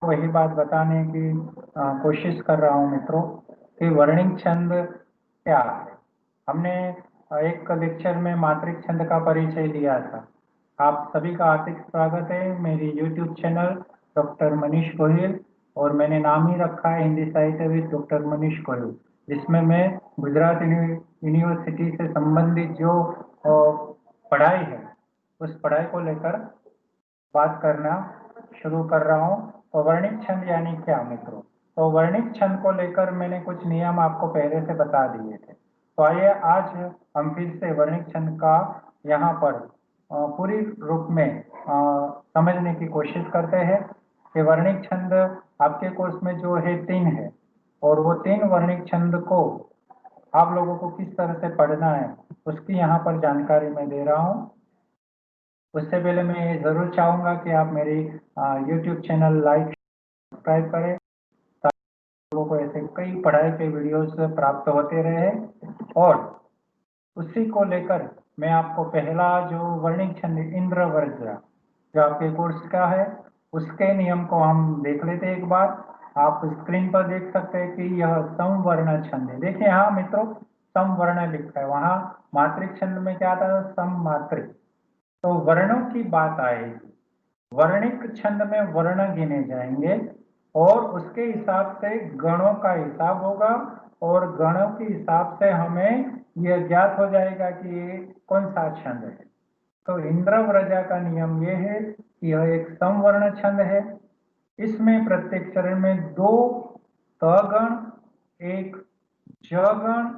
वही बात बताने की कोशिश कर रहा हूँ मित्रों कि वर्णिक छंद क्या है। हमने एक लेक्चर में मात्रिक छंद का परिचय दिया था। आप सभी का हार्दिक स्वागत है मेरी YouTube channel doctor Manish Gohil. और मैंने नाम ही रखा है हिंदी साहित्य विद डॉक्टर मनीष गोहिल, जिसमें मैं गुजरात यूनिवर्सिटी से संबंधित जो पढ़ाई है उस पढ़ाई को लेकर बात करना शुरू कर रहा हूँ। तो वर्णिक छंद यानी क्या मित्रों? तो वर्णिक छंद को लेकर मैंने कुछ नियम आपको पहले से बता दिए थे। तो आइए आज हम फिर से वर्णिक छंद का यहाँ पर पूरी रूप में समझने की कोशिश करते हैं कि वर्णिक छंद आपके कोर्स में जो है 3 है, और वो 3 वर्णिक छंद को आप लोगों को किस तरह से पढ़ना है उसकी यहाँ पर जानकारी मैं दे रहा हूँ। उससे पहले मैं ये ज़रूर चाहूँगा कि आप मेरी यूट्यूब चैनल लाइक सब्सक्राइब करें, ताकि लोगों को ऐसे कई पढ़ाई के वीडियोस प्राप्त होते रहे। और उसी को लेकर मैं आपको पहला जो वर्णिक छंद इंद्र वर्ज्य जो आपके कोर्स का है उसके नियम को हम देख लेते हैं एक बार। आप स्क्रीन पर देख सकते हैं कि यह समवर्ण छंद है। देखिए यहाँ मित्रों समवर्ण लिखा है, वहाँ मात्रिक छंद में क्या था? सममात्रिक। तो वर्णों की बात आएगी, वर्णिक छंद में वर्ण गिने जाएंगे और उसके हिसाब से गणों का हिसाब होगा, और गणों के हिसाब से हमें यह ज्ञात हो जाएगा कि ये कौन सा छंद है। तो इंद्रव्रजा का नियम ये है कि यह एक समवर्ण छंद है। इसमें प्रत्येक चरण में 2 तगण, 1 जगण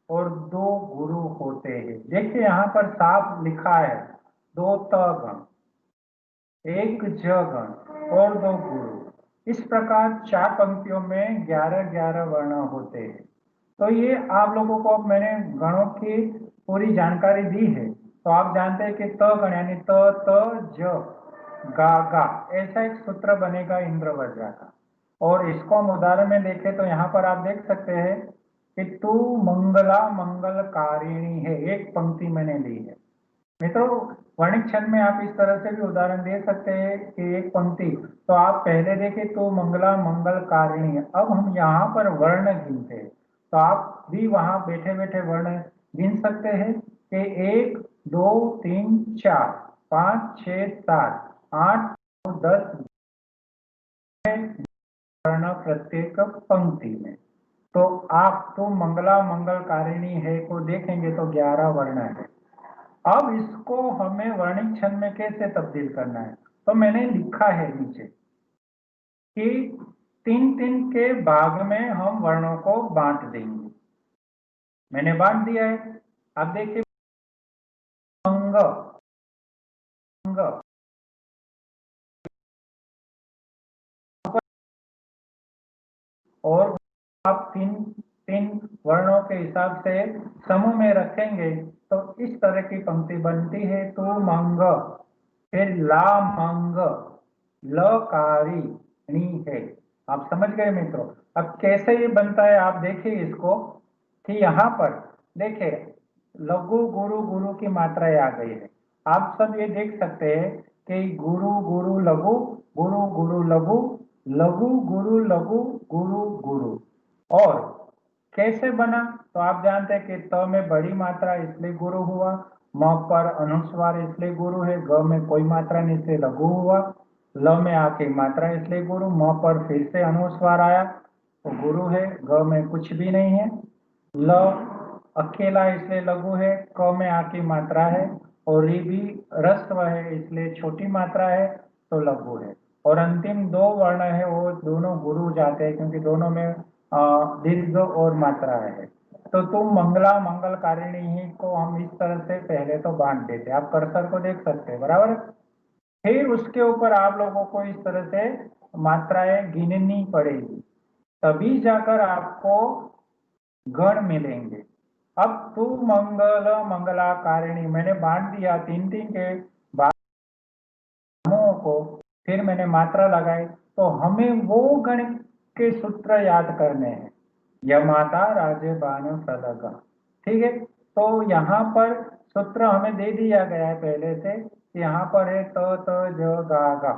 और 2 गुरु होते हैं। देखिए यहाँ पर साफ लिखा है 2 तगण, 1 जगण और 2 गुरु। इस प्रकार 4 पंक्तियों में 11-11 वर्ण होते हैं। तो ये आप लोगों को अब मैंने गणों की पूरी जानकारी दी है। तो आप जानते हैं कि त गण यानी त त ज गा गा, ऐसा एक सूत्र बनेगा इंद्रवर्जा का। और इसको हम उदाहरण में देखें तो यहाँ पर आप देख सकते हैं कि तू मंगला मंगलकारिणी है, एक पंक्ति मैंने ली है। मित्रों वर्णिक छंद में आप इस तरह से भी उदाहरण दे सकते हैं कि एक पंक्ति, तो आप पहले देखें तो मंगला मंगलकारिणी। अब हम यहाँ पर वर्ण गिनते हैं, तो आप भी वहां बैठे बैठे वर्ण गिन सकते हैं कि 1 2 3 4 5 6 7 8 9 10 वर्ण प्रत्येक पंक्ति में। तो आप तो मंगला मंगलकारिणी है को देखेंगे तो 11 वर्ण है। अब इसको हमें वर्णिक छंद में कैसे तब्दील करना है? तो मैंने लिखा है नीचे कि 3-3 के भाग में हम वर्णों को बांट देंगे। मैंने बांट दिया है। अब देखिए मंग मंग, और आप 3-3 वर्णों के हिसाब से समूह में रखेंगे तो इस तरह की पंक्ति बनती है। तो मंग, फिर ला मंग, लकारी णी है। आप समझ गए मित्रों? अब कैसे ये बनता है आप देखिए इसको कि यहाँ पर देखिए लघु गुरु गुरु की मात्राएं आ गई है। आप सब ये देख सकते हैं कि गुरु गुरु लघु, गुरु गुरु लघु, लघु गुरु लघु, गुरु गुरु। और कैसे बना? तो आप जानते हैं कि त में बड़ी मात्रा इसलिए गुरु हुआ, म पर अनुस्वार इसलिए गुरु है, ग में कोई मात्रा नहीं इसलिए लघु हुआ, ल में आके मात्रा इसलिए गुरु, म पर फिर से अनुस्वार आया तो गुरु है, ग में कुछ भी नहीं है, ल अकेला इसलिए लघु है, क में आकी मात्रा है, और री भी ह्रस्व है इसलिए छोटी मात्रा है तो लघु है। और अंतिम 2 वर्ण है वो दोनों गुरु जाते हैं क्योंकि दोनों में दीर्घ और मात्रा है। तो तुम मंगला मंगलकारिणी ही को हम इस तरह से पहले तो बांट देते हैं। आप कर्सर को देख सकते हैं बराबर। फिर उसके ऊपर आप लोगों को इस तरह से मात्राएं गिननी पड़ेगी, तभी जाकर आपको गण मिलेंगे। अब तू मंगल मंगलाकारिणी मैंने बांट दिया 3-3 के भागों को, फिर मैंने मात्रा लगाई तो हमें वो गण के सूत्र याद करने हैं। यमाता राजे बानो सदगा, ठीक है। तो यहाँ पर सूत्र हमें दे दिया गया है पहले से, यहाँ पर है त त ज गा गा,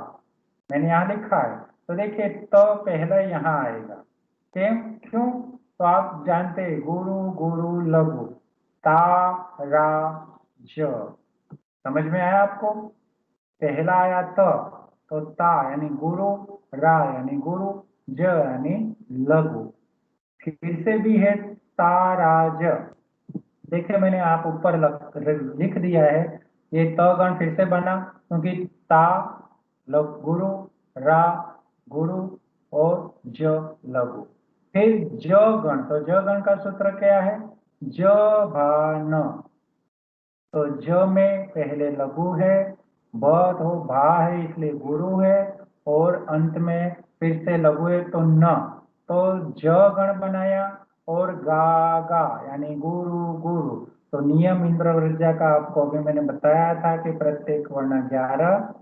मैंने यहाँ लिखा है। तो देखिए त पहला यहाँ आएगा। क्यों? तो आप जानते हैं गुरु गुरु लघु, ता रा ज, समझ में आया आपको? पहला आया तो ता यानी गुरु, रा यानी गुरु, ज यानी लघु। फिर से भी है ताराज। देखिए मैंने आप ऊपर लिख दिया है, ये त गण फिर से बना क्योंकि ता गुरु, रा गुरु और ज लघु। फिर ज गण, तो ज गण का सूत्र क्या है? ज भा न। तो ज में पहले लघु है, ब तो भा है इसलिए गुरु है, और अंत में फिर से लघु है तो न। तो ज गण बनाया और गा गा यानी गुरु गुरु। तो नियम इंद्रवृज्या का आपको अभी मैंने बताया था कि प्रत्येक वर्ण 11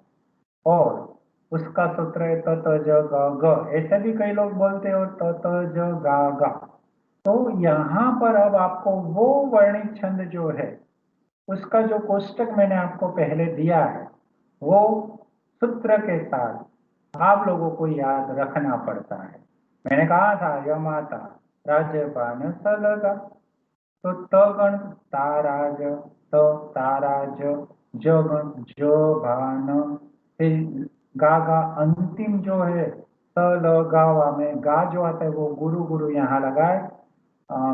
और उसका सूत्र है त त ज ग ग। ऐसे भी कई लोग बोलते हैं और त त ज गा गा। तो यहाँ पर अब आपको वो वर्णिक छंद जो है उसका जो कोष्टक मैंने आपको पहले दिया है वो सूत्र के साथ आप लोगों को याद रखना पड़ता है। मैंने कहा था यमाता राज्यपान सलगा, तो त गण ताराज, त ताराज, ज गण ज भान, फिर गा गा अंतिम जो है स ल गावा में गा जो आता है वो गुरु गुरु यहाँ लगाए।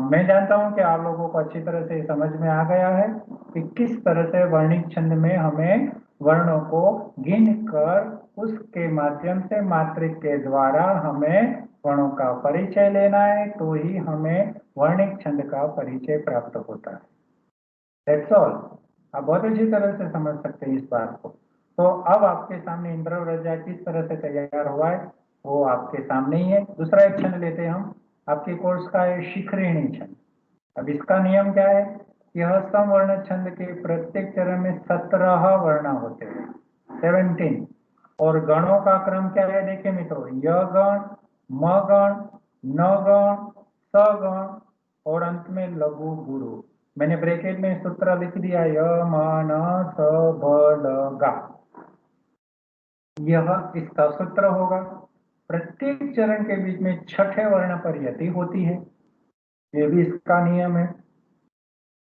मैं जानता हूं कि आप लोगों को अच्छी तरह से समझ में आ गया है कि किस तरह से वर्णिक छंद में हमें वर्णों को गिन कर उसके माध्यम से मात्रिक के द्वारा हमें वर्णों का परिचय लेना है, तो ही हमें वर्णिक छंद का परिचय प्राप्त होता है। That's all. आप बहुत अच्छी तरह से समझ सकते हैं इस बात को। तो अब आपके सामने इंद्रवृज्या किस तरह से तैयार हुआ है वो आपके सामने ही है। दूसरा एक छंद लेते हैं हम, आपके कोर्स का है शिखरिणी छंद। अब इसका नियम क्या है? यह समवर्ण छंद के प्रत्येक चरण में 17 वर्ण होते हैं, 17। और गणों का क्रम क्या है? देखिए मित्रों, य गण, म गण, न गण, स गण और अंत में लघु गुरु। मैंने ब्रैकेट में सूत्र लिख दिया, य म न स भ ल गा, यह इसका सूत्र होगा। प्रत्येक चरण के बीच में छठे वर्ण पर यति होती है, ये भी इसका नियम है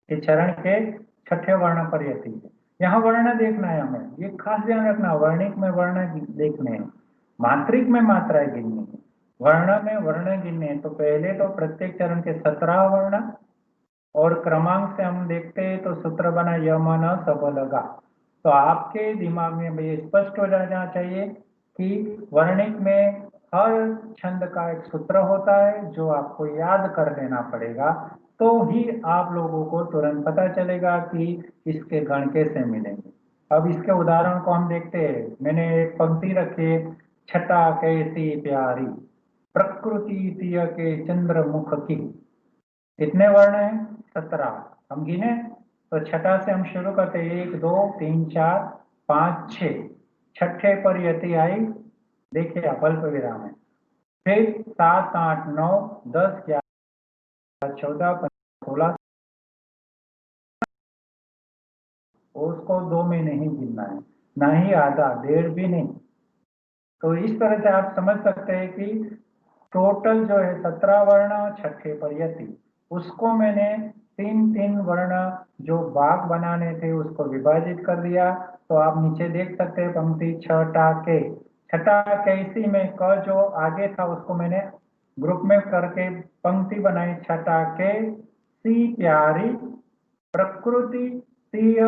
कि चरण के छठे वर्ण पर यति है। यहाँ वर्ण देखना है हमें, ये खास ध्यान रखना, वर्णिक में वर्ण देखने हैं, मात्रिक में मात्राएं गिननी है, वर्ण में वर्ण गिनने हैं। तो पहले तो प्रत्येक चरण के 17 वर्ण और क्रमांक से हम देखते हैं तो सूत्र बना यम न सबलगा। तो आपके दिमाग में ये स्पष्ट हो जाना चाहिए कि वर्णिक में हर छंद का एक सूत्र होता है जो आपको याद कर लेना पड़ेगा, तो ही आप लोगों को तुरंत पता चलेगा कि इसके गण कैसे मिलेंगे। अब इसके उदाहरण को हम देखते हैं। मैंने एक पंक्ति रखी है, छटा कैसी प्यारी प्रकृति तिय के चंद्रमुख की। कितने वर्ण हैं? 17। हम गिने तो छठा से हम शुरू करते हैं, 1 2 3 4 5 6। छठे पर यति आई, देखिए आप अल्प विराम है। फिर 7 8 9 10 11 14 15 16, उसको 2 में नहीं गिनना है, ना ही आधा, 1.5 भी नहीं। तो इस तरह से आप समझ सकते हैं कि टोटल जो है 17 वर्ण, छठे पर यति, उसको मैंने 3 वर्ण जो भाग बनाने थे उसको विभाजित कर दिया। तो आप नीचे देख सकते हैं पंक्ति छटा के, छटा कैसी में क जो आगे था उसको मैंने ग्रुप में करके पंक्ति बनाई, छटा के सी प्यारी प्रकृति तिय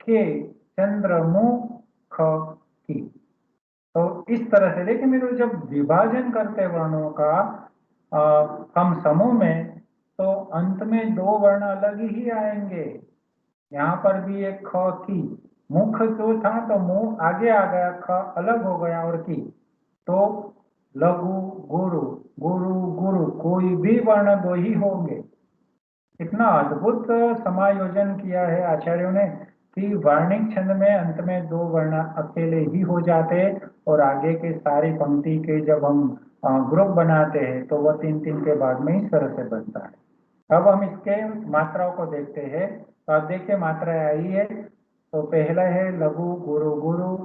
के चंद्रमुख की। तो इस तरह से देखिए मेरे, जब विभाजन करते वर्णों का हम समूह में, तो अंत में 2 वर्ण अलग ही आएंगे। यहाँ पर भी एक ख की, मुख जो था तो मुंह आगे आ गया, ख अलग हो गया और की, तो लघु गुरु गुरु गुरु, कोई भी वर्ण 2 ही होंगे। इतना अद्भुत समायोजन किया है आचार्यों ने कि वर्णिक छंद में अंत में 2 वर्ण अकेले ही हो जाते हैं और आगे के सारी पंक्ति के जब हम ग्रुप बनाते हैं तो वह 3 के भाग में इस तरह से बनता है। अब हम इसके मात्राओं को देखते हैं। तो आप देखिए मात्रा आई है, तो पहला है लघु गुरु गुरु,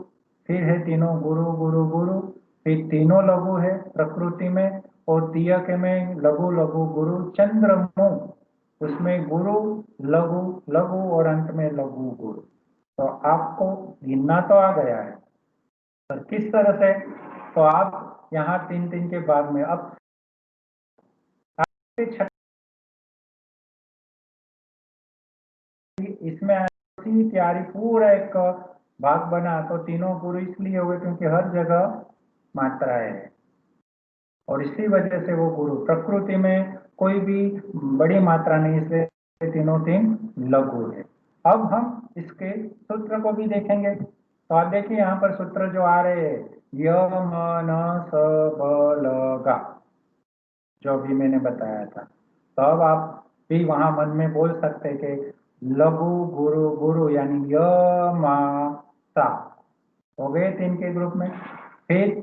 फिर है तीनों गुरु गुरु गुरु, फिर तीनों लघु है प्रकृति में, और तीयक में लघु लघु गुरु चंद्रमु, उसमें गुरु लघु लघु और अंत में लघु गुरु। तो आपको गिनना तो आ गया है, पर किस तरह से, तो आप यहाँ तीन तीन के बाद में अब इसमें सी प्यारी पूरा एक भाग बना, तो तीनों गुरु इसलिए हुए क्योंकि हर जगह मात्राएं है, और इसी वजह से वो गुरु। प्रकृति में कोई भी बड़ी मात्रा नहीं, इसलिए तीनों तीन लघु है। अब हम इसके सूत्र को भी देखेंगे। तो आप देखिए यहाँ पर सूत्र जो आ रहे हैं, य म न स ब ल गा, जो भी मैंने बताया था। तो अब आप भी वहां मन में बोल सकते कि लघु गुरु गुरु यानी य मा सा हो गए तीन के ग्रुप में। फिर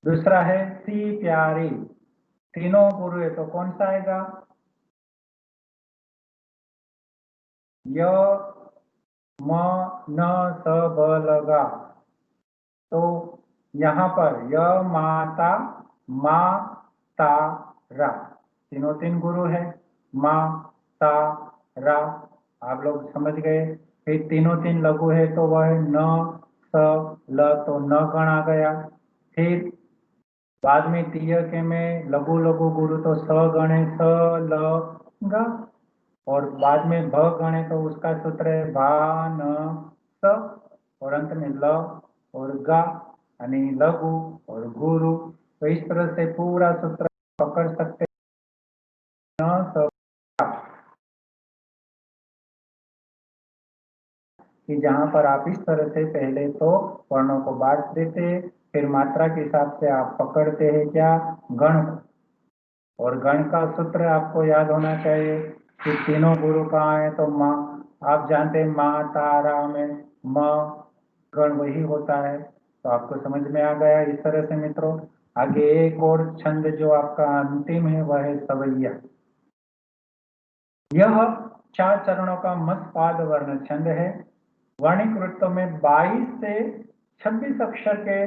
दूसरा है सी प्यारी, तीनों गुरु है तो कौन सा आएगा, य म न स ब ल गा। तो यहाँ पर य माता मा ता रा, तीनों तीन गुरु है, मा ता रा, आप लोग समझ गए। फिर तीनों तीन लघु है तो वह है न स ल, तो न गण आ गया। फिर बाद में तीयक में लघु लघु गुरु तो स गणे स ल ग, और बाद में भ गणे तो उसका सूत्र है भा न स, और अंत में ल और गा यानी लघु और गुरु। तो इस तरह से पूरा सूत्र पकड़ सकते न स कि जहां पर आप इस तरह से पहले तो वर्णों को बांट देते, फिर मात्रा के हिसाब से आप पकड़ते हैं क्या, गण को। और गण का सूत्र आपको याद होना चाहिए कि तीनों गुरु कहाँ है, तो माँ, आप जानते हैं माँ तारा में म गण वही होता है। तो आपको समझ में आ गया इस तरह से मित्रों। आगे एक और छंद जो आपका अंतिम है वह है सवैया। यह 4 चरणों का मत्पाद वर्ण छंद है। वर्णिक वृत्तों में 22 से 26 अक्षर के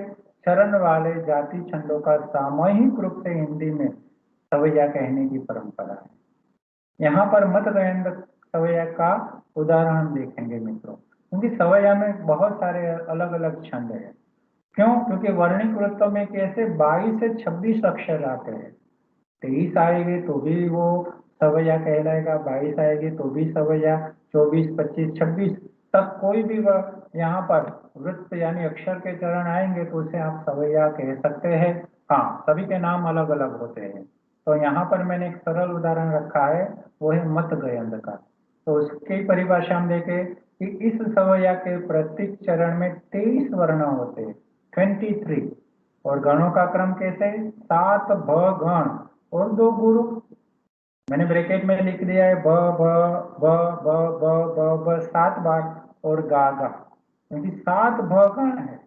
चरण वाले जाति छंदों का सामूहिक रूप से हिंदी में सवैया कहने की परंपरा है। यहाँ पर मत गयंद सवैया का उदाहरण हम देखेंगे मित्रों, क्योंकि सवैया में बहुत सारे अलग अलग छंद है। क्यों? क्योंकि वर्णिक वृत्तों में कैसे 22 से 26 अक्षर आते हैं। 23 आएंगे तो भी वो सवैया कहलाएगा, 22 आएगी तो भी सवैया, 24, 25, 26 तक कोई भी यहाँ पर वृत्त यानी अक्षर के चरण आएंगे तो उसे आप सवैया कह सकते हैं। हाँ, सभी के नाम अलग अलग होते हैं। तो यहाँ पर मैंने एक सरल उदाहरण रखा है, वो है मत गयंद का। तो उसकी परिभाषा हम देखें कि इस सवैया के प्रत्येक चरण में 23 वर्ण होते हैं, 23, और गणों का क्रम कैसे, 7 भ गण और 2 गुरु। मैंने ब्रैकेट में लिख दिया है ब ब ब ब ब ब ब 7 बार, और गा गा, क्योंकि 7 भ गण है।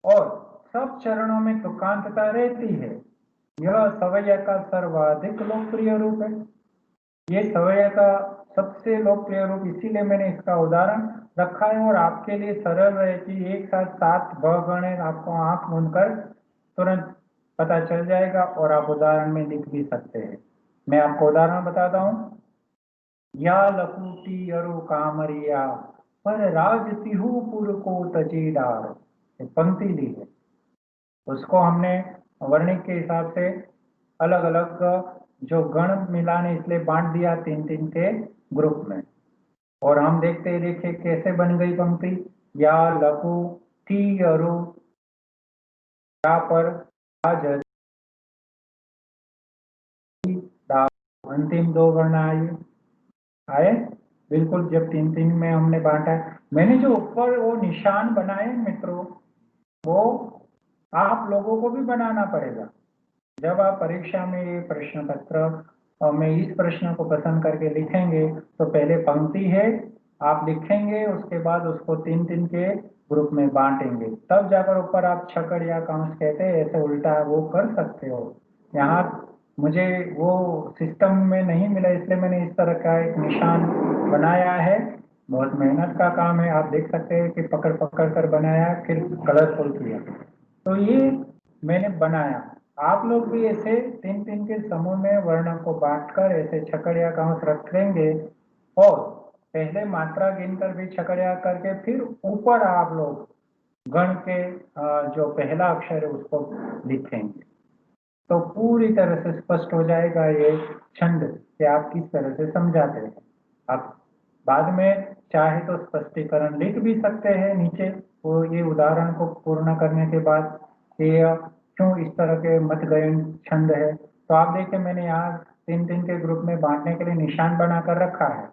और सब चरणों में तुकांतता रहती है। यह सवैया का सर्वाधिक लोकप्रिय रूप है। ये सवैया का सबसे लोकप्रिय रूप, इसीलिए मैंने इसका उदाहरण रखा है और आपके लिए सरल रहे कि एक साथ 7 भ गण है, आपको आंख मूंद कर तुरंत पता चल जाएगा और आप उदाहरण में लिख भी सकते हैं। मैं आपको उदाहरण बताता हूं। या लकुटी अरु कामरिया पर राज तिहु पुर को तजी डार, पंक्ति ली है, उसको हमने वर्णिक के हिसाब से अलग अलग जो गण मिलाने इसलिए बांट दिया 3-3 के ग्रुप में। और हम देखते देखिए कैसे बन गई पंक्ति, या लकु टी अरु या पर राज अंतिम 2 वर्ण आए बिल्कुल, जब 3-3 में हमने बांटा। मैंने जो ऊपर वो निशान बनाए मित्रों, वो आप लोगों को भी बनाना पड़ेगा। जब आप परीक्षा में ये प्रश्न पत्र में इस प्रश्न को पसंद करके लिखेंगे तो पहले पंक्ति है आप लिखेंगे, उसके बाद उसको 3-3 के ग्रुप में बांटेंगे, तब जाकर ऊपर आप छकड़ या कांस कहते हैं ऐसे उल्टा वो कर सकते हो। यहाँ मुझे वो सिस्टम में नहीं मिला, इसलिए मैंने इस तरह का एक निशान बनाया है। बहुत मेहनत का काम है, आप देख सकते हैं कि पकड़ पकड़ कर बनाया फिर कलरफुल किया। तो ये मैंने बनाया। आप लोग भी ऐसे 3-3 के समूह में वर्ण को बांटकर ऐसे छकड़िया काउंस रखेंगे और पहले मात्रा गिनकर भी छकड़िया करके फिर ऊपर आप लोग गण के जो पहला अक्षर है उसको लिखेंगे, तो पूरी तरह से स्पष्ट हो जाएगा ये छंद कि आप किस तरह से समझाते हैं। आप बाद में चाहे तो स्पष्टीकरण लिख भी सकते हैं नीचे, वो ये उदाहरण को पूर्ण करने के बाद कि क्यों इस तरह के मतगयन छंद है। तो आप देखिए मैंने यहाँ 3-3 के ग्रुप में बांटने के लिए निशान बनाकर रखा है।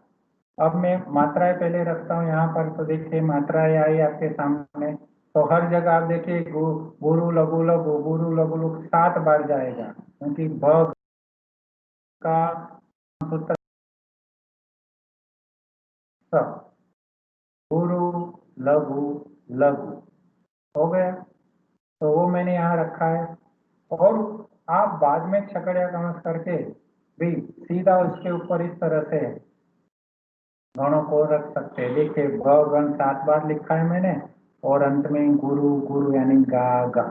अब मैं मात्राएं पहले रखता हूँ यहाँ पर, तो देखिए मात्राएं आई आपके सामने। तो हर जगह आप देखिए गुरु लघु लघु गुरु लघु लघु 7 बार जाएगा, क्योंकि भ का सूत्र स, गुरु लघु लघु हो गया। तो वो मैंने यहाँ रखा है। और आप बाद में छकड़िया काउंस करके भी सीधा उसके ऊपर इस तरह से गणों को रख सकते हैं। देखिए ग गण 7 बार लिखा है मैंने और अंत में गुरु गुरु यानी गा गा।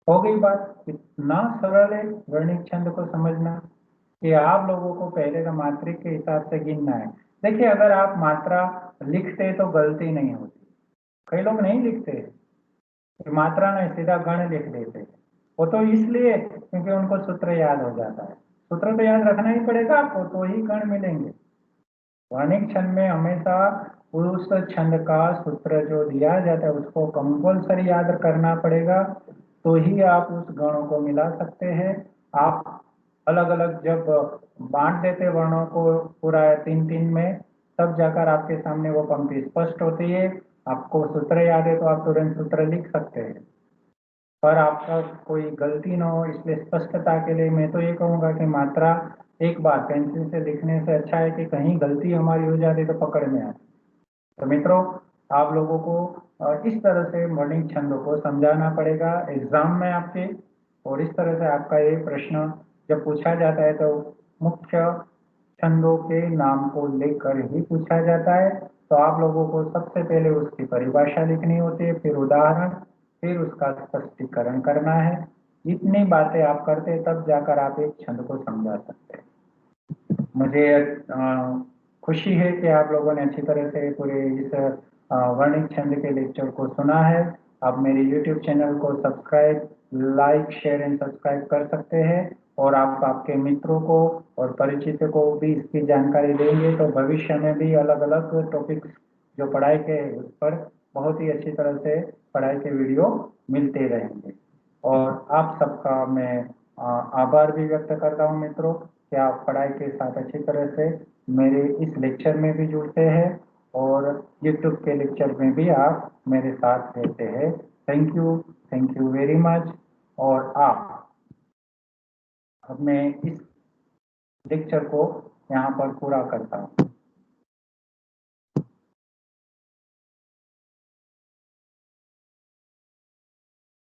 हो गई बात। इतना सरल है वर्णिक छंद को समझना कि आप लोगों को पहले तो मात्रिक के हिसाब से गिनना है। देखिए अगर आप मात्रा लिखते तो गलती नहीं होती। कई लोग नहीं लिखते, मात्रा नहीं सीधा गण लिख देते। वो तो इसलिए क्योंकि उनको सूत्र याद हो जाता है। सूत्र तो याद रखना ही पड़ेगा आपको, तो ही गण मिलेंगे। वर्णिक छंद में हमेशा उस छंद का सूत्र जो दिया जाता है उसको कंपल्सरी याद करना पड़ेगा, तो ही आप उस गणों को मिला सकते हैं। आप अलग अलग जब बांट देते वर्णों को पूरा 3-3 में, तब जाकर आपके सामने वो पंक्ति स्पष्ट होती है। आपको सूत्र याद है तो आप तुरंत सूत्र लिख सकते हैं, पर आपका कोई गलती ना हो इसलिए स्पष्टता के लिए मैं तो ये कहूँगा कि मात्रा एक बार पेंसिल से लिखने से अच्छा है कि कहीं गलती हमारी हो जाती तो पकड़ में आती। तो मित्रों आप लोगों को इस तरह से वर्णिक छंदों को समझाना पड़ेगा एग्जाम में आपके। और इस तरह से आपका ये प्रश्न जब पूछा जाता है तो मुख्य छंदों के नाम को लेकर ही पूछा जाता है। तो आप लोगों को सबसे पहले उसकी परिभाषा लिखनी होती है, फिर उदाहरण, फिर उसका स्पष्टीकरण करना है। इतनी बातें आप करते हैं तब जाकर आप एक छंद को समझा सकते हैं। मुझे खुशी है कि आप लोगों ने अच्छी तरह से पूरे इस वर्णिक छंद के लेक्चर को सुना है। आप मेरे YouTube चैनल को subscribe, like, share and subscribe कर सकते हैं। और आप आपके मित्रों को और परिचितों को भी इसकी जानकारी देंगे तो भविष्य में भी अलग अलग टॉपिक्स जो पढ़ाई के उस पर बहुत ही अच्छी तरह से पढ़ाई के वीडियो मिलते रहेंगे। और आप सबका मैं आभार भी व्यक्त करता हूँ मित्रों कि आप पढ़ाई के साथ अच्छी तरह से मेरे इस लेक्चर में भी जुड़ते हैं और YouTube के लेक्चर में भी आप मेरे साथ रहते हैं। Thank you very much. और अब मैं इस लेक्चर को यहाँ पर पूरा करता हूँ।